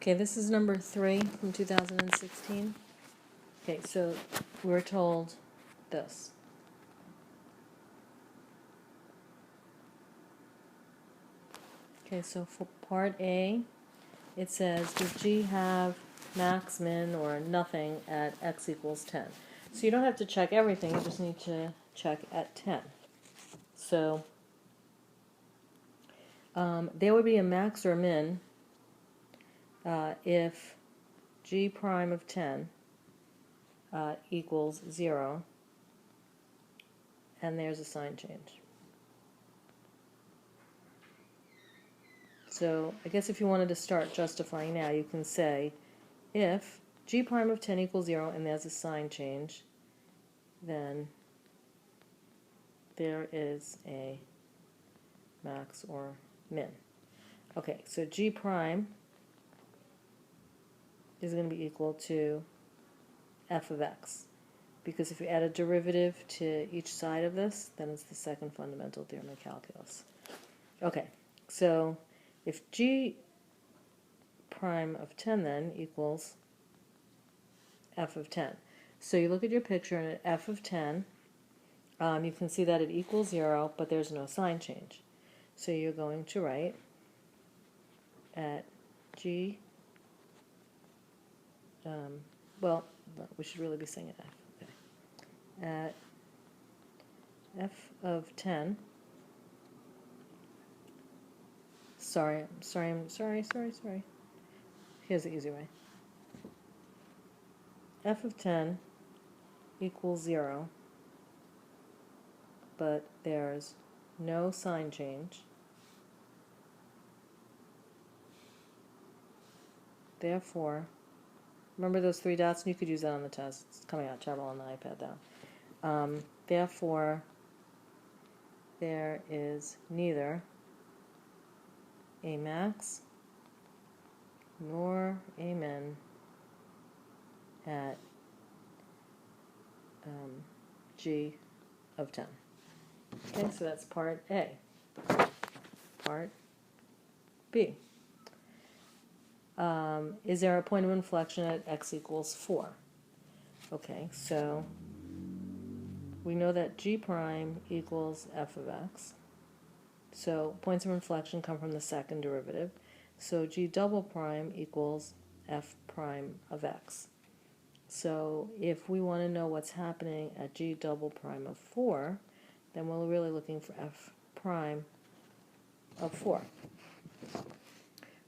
Okay, this is number 3 from 2016. Okay, so we're told this. Okay, so for part A, it says, does G have max, min, or nothing at x equals 10? So you don't have to check everything, you just need to check at 10. So there would be a max or a min if G prime of 10 equals 0, and there's a sign change. So I guess if you wanted to start justifying now, you can say if G prime of 10 equals 0 and there's a sign change, then there is a max or min. Okay, so G prime is going to be equal to f of x, because if you add a derivative to each side of this, then it's the second fundamental theorem of calculus. Okay, so if G prime of 10 then equals f of 10. So you look at your picture and at f of 10, you can see that it equals 0, but there's no sign change. So you're going to write at G, well, we should really be saying at f. Okay. At f of 10, sorry. Here's the easy way. F of 10 equals 0, but there's no sign change. Therefore, remember those 3 dots? You could use that on the test. It's coming out terrible on the iPad though. Therefore, there is neither a max nor a min at G of 10. Okay, so that's part A. Part B. Is there a point of inflection at x equals 4? Okay, so we know that G prime equals f of x. So points of inflection come from the second derivative. So G double prime equals f prime of x. So if we want to know what's happening at G double prime of 4, then we're really looking for f prime of 4.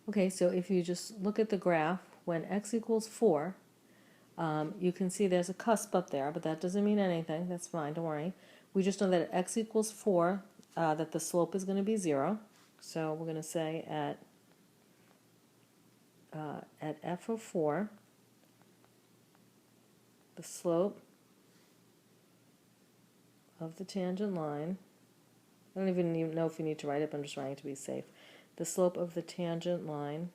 Okay, so if you just look at the graph, when x equals 4, you can see there's a cusp up there, but that doesn't mean anything. That's fine, don't worry. We just know that at x equals 4, that the slope is going to be 0. So we're going to say at f of 4, the slope of the tangent line, I don't even know if you need to write it, but I'm just writing to be safe. The slope of the tangent line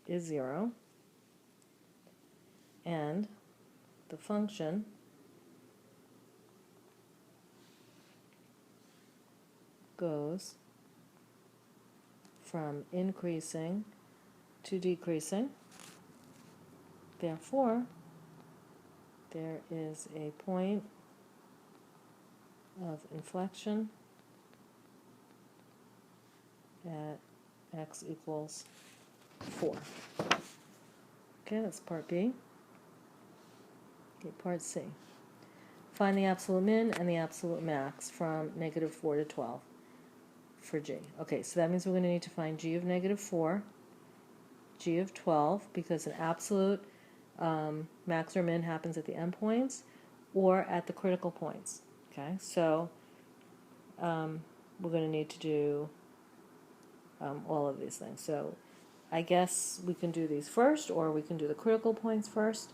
is 0, and the function goes from increasing to decreasing. Therefore, there is a point of inflection at x equals 4. Okay, that's part B. Okay, part C. Find the absolute min and the absolute max from negative 4 to 12 for G. Okay, so that means we're going to need to find G of negative 4, G of 12, because an absolute max or min happens at the endpoints or at the critical points. Okay, so we're going to need to do all of these things. So I guess we can do these first, or we can do the critical points first.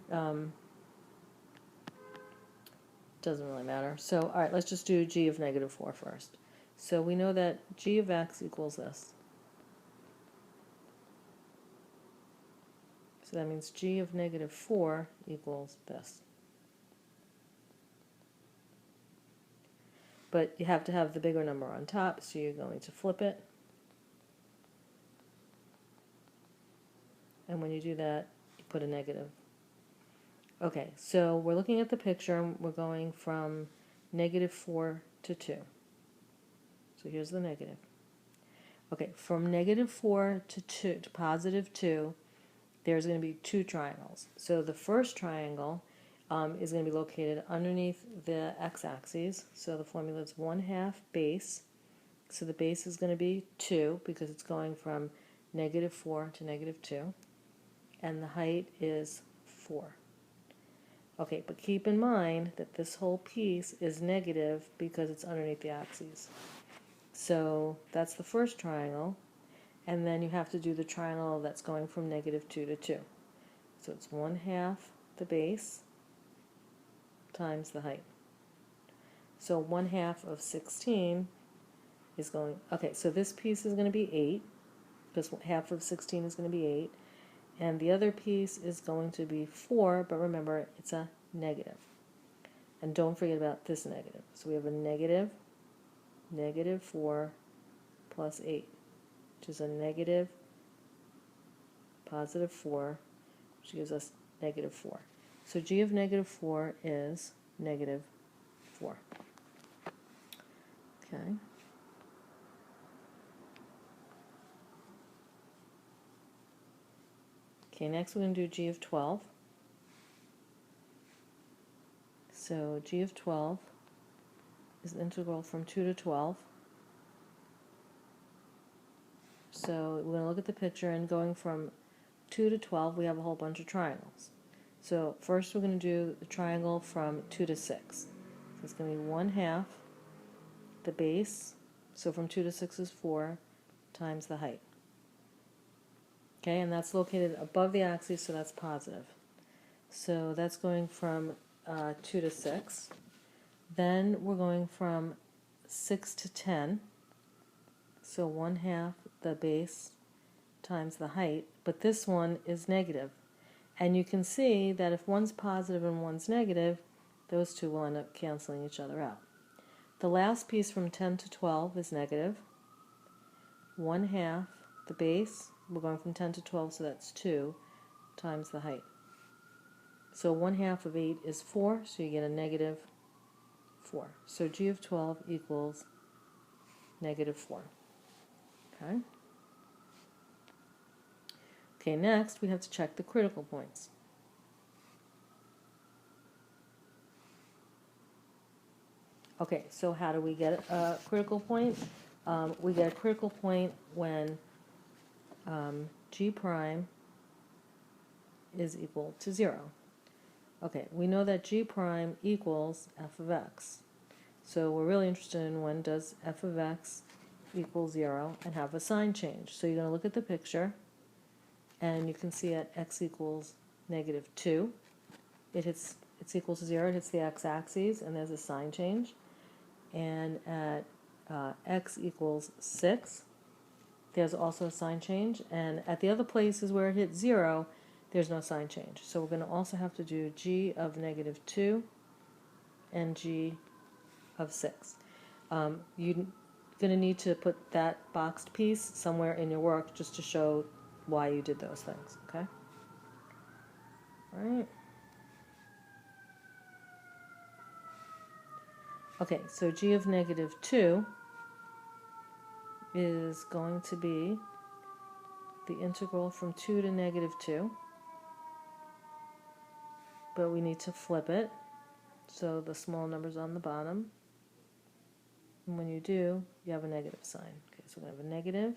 Doesn't really matter. So, all right, let's just do G of negative 4 first. So we know that G of x equals this. So that means G of negative 4 equals this. But you have to have the bigger number on top, so you're going to flip it. and when you do that, you put a negative. Okay, so we're looking at the picture, and we're going from -4 to 2. So here's the negative. Okay, from -4 to 2 to +2, there's going to be 2 triangles. So the first triangle is going to be located underneath the x-axis. So the formula is 1/2 base. So the base is going to be 2 because it's going from -4 to -2. And the height is 4. Okay, but keep in mind that this whole piece is negative because it's underneath the axes. So that's the first triangle. And then you have to do the triangle that's going from -2 to 2. So it's 1/2 the base times the height. So 1/2 of 16 is going, okay, so this piece is going to be 8, because half of 16 is going to be 8. And the other piece is going to be 4, but remember, it's a negative. And don't forget about this negative. So we have a negative, -4 plus 8, which is a negative, +4, which gives us -4. So g of -4 is -4. Okay. Okay, next we're going to do g of 12. So g of 12 is the integral from 2 to 12. So we're going to look at the picture, and going from 2 to 12, we have a whole bunch of triangles. So first we're going to do the triangle from 2 to 6. So it's going to be 1/2 the base, so from 2 to 6 is 4, times the height. Okay, and that's located above the axis, so that's positive. So that's going from 2 to 6. Then we're going from 6 to 10. So 1/2 the base times the height, but this one is negative. And you can see that if one's positive and one's negative, those two will end up canceling each other out. The last piece from 10 to 12 is negative. 1/2 the base, we're going from 10 to 12, so that's 2, times the height. So 1/2 of 8 is 4, so you get a -4. So g of 12 equals -4. Okay? Okay, next we have to check the critical points. Okay, so how do we get a critical point? We get a critical point when g prime is equal to 0. Okay, we know that g prime equals f of x. So we're really interested in when does f of x equal 0 and have a sign change. So you're going to look at the picture, and you can see at x equals -2, it's equal to 0, it hits the x-axis, and there's a sign change. And at x equals 6, there's also a sign change. And at the other places where it hits 0, there's no sign change. So we're going to also have to do g of -2 and g of 6. You're going to need to put that boxed piece somewhere in your work just to show why you did those things, okay? All right. Okay, so g of -2 is going to be the integral from 2 to -2. But we need to flip it, so the small number's on the bottom. And when you do, you have a negative sign. Okay, so we have a negative.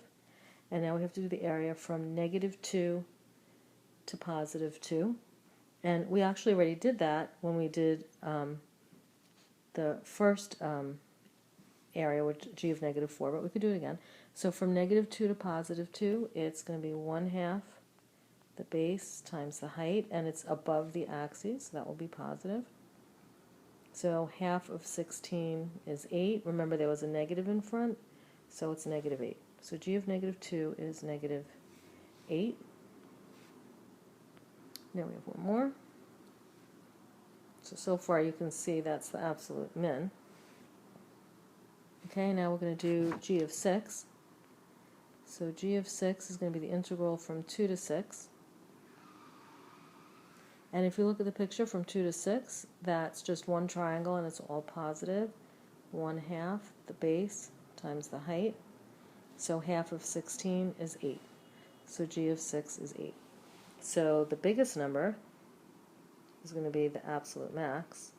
And now we have to do the area from -2 to +2. And we actually already did that when we did the first area, which g of -4, but we could do it again. So from -2 to +2, it's going to be 1/2 the base times the height, and it's above the axis, so that will be positive. So half of 16 is 8. Remember, there was a negative in front, so it's -8. So g of -2 is -8. Now we have one more. So far you can see that's the absolute min. Okay, now we're going to do g of 6. So g of 6 is going to be the integral from 2 to 6. And if you look at the picture from 2 to 6, that's just one triangle and it's all positive. 1/2 the base times the height. So half of 16 is 8. So g of 6 is 8. So the biggest number is going to be the absolute max.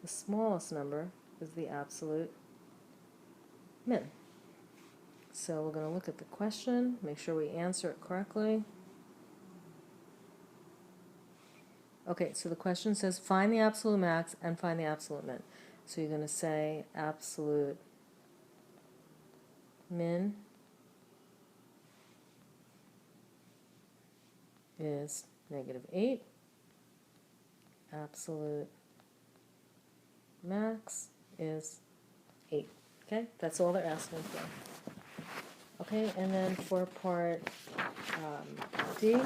The smallest number is the absolute min. So we're going to look at the question, make sure we answer it correctly. Okay, so the question says find the absolute max and find the absolute min. So you're going to say absolute min is -8. Absolute max is 8. Okay, that's all they're asking for. Okay, and then for part D,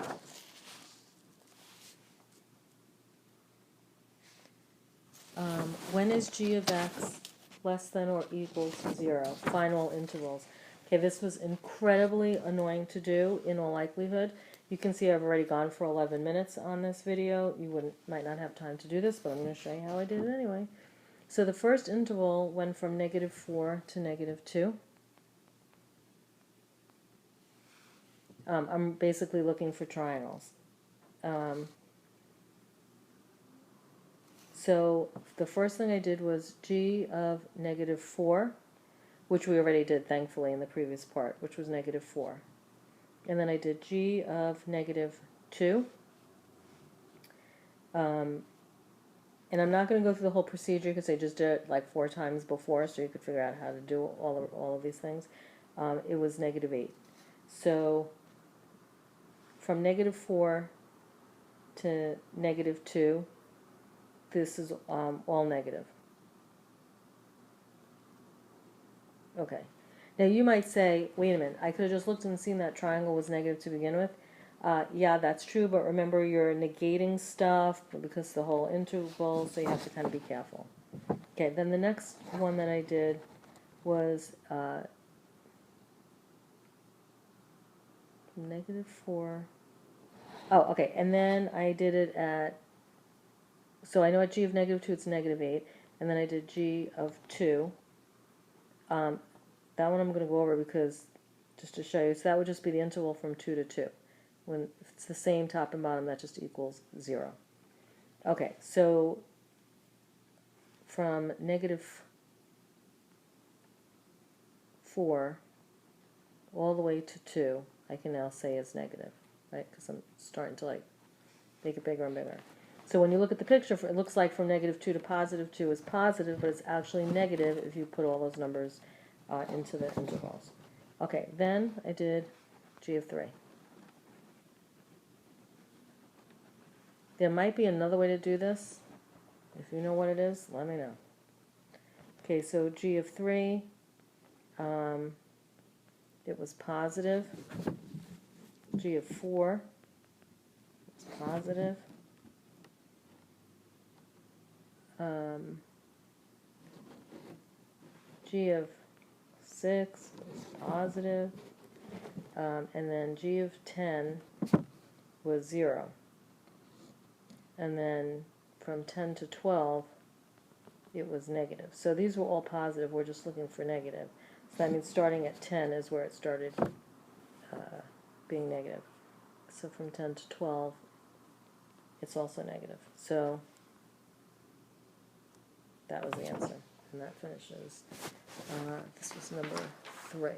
when is g of x less than or equals 0? Find all intervals. Okay, this was incredibly annoying to do in all likelihood. You can see I've already gone for 11 minutes on this video. You might not have time to do this, but I'm going to show you how I did it anyway. So the first interval went from -4 to -2. I'm basically looking for triangles. So the first thing I did was g of -4, which we already did, thankfully, in the previous part, which was -4. And then I did g of -2. And I'm not going to go through the whole procedure because I just did it like 4 times before, so you could figure out how to do all of these things. It was -8. So from -4 to -2, this is all negative. Okay. Now you might say, wait a minute, I could have just looked and seen that triangle was negative to begin with. Yeah, that's true, but remember you're negating stuff because the whole interval, so you have to kind of be careful. Okay, then the next one that I did was -4. Oh, okay, and then I did it at, so I know at g of -2 it's -8, and then I did g of 2. That one I'm going to go over because, just to show you, so that would just be the interval from 2 to 2. When if it's the same top and bottom, that just equals 0. Okay, so from -4 all the way to 2, I can now say is negative, right? Because I'm starting to like make it bigger and bigger. So when you look at the picture, it looks like from -2 to +2 is positive, but it's actually negative if you put all those numbers into the intervals. Okay, then I did g of 3. There might be another way to do this. If you know what it is, let me know. Okay, so g of 3, it was positive. G of 4, it's positive. G of 6 is positive. And then g of 10 was 0. And then from 10 to 12, it was negative. So these were all positive. We're just looking for negative. So that means starting at 10 is where it started being negative. So from 10 to 12, it's also negative. So that was the answer. And that finishes. This was number 3.